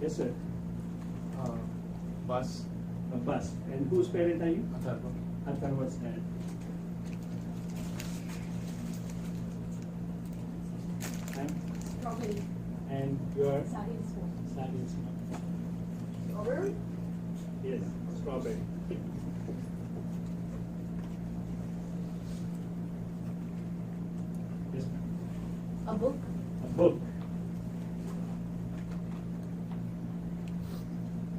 Yes, sir. Bus. A bus. And whose parent are you? Atharva. Atharva's dad. Strawberry. And your Sardine spoon. sardine spoon. Strawberry? Yes, strawberry. Yes, ma'am. A book. A book.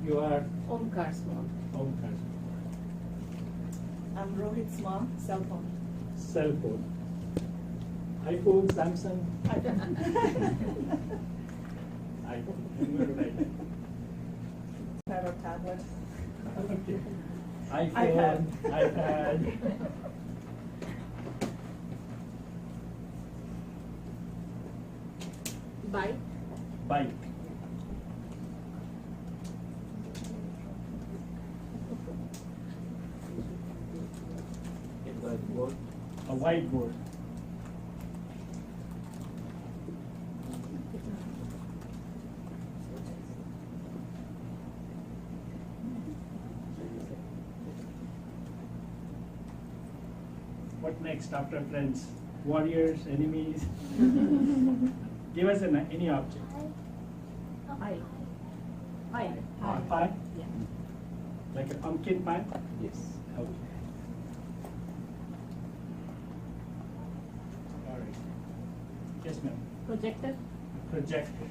You are Omkar's mom. Omkar. I'm Rohit's mom. Cell phone. Cell phone. iPhone, Samsung. iPhone. I'm going to write that. Have a tablet. Okay. iPad. iPad. Bike. Bike. A whiteboard. What next after friends? Warriors, enemies? Give us any object. Pie. Pie. Pie? Yeah. Like a pumpkin pie? Yes. Okay. All right. Yes, ma'am. Projector. Projector.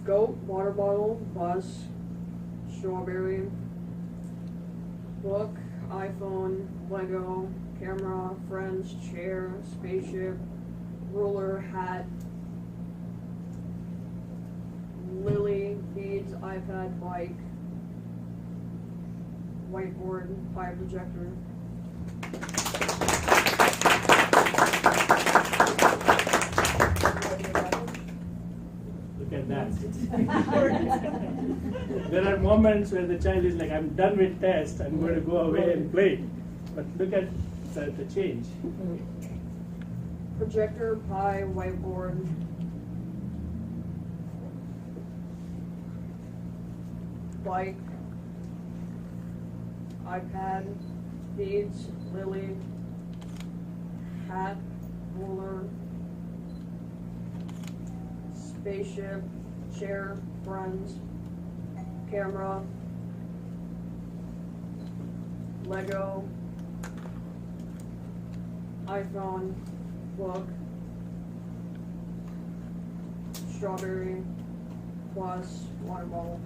Goat, water bottle, bus, strawberry, book, iPhone, Lego, camera, friends, chair, spaceship, ruler, hat, lily, beads, iPad, bike, whiteboard, pie projector. Look at that. There are moments where the child is like, I'm done with test, I'm going to go away and play. But look at the change. Projector, pie, whiteboard, bike, iPad, beads, lily, hat, ruler, spaceship, chair, friends, camera, Lego, iPhone, book, strawberry, plus water bottle.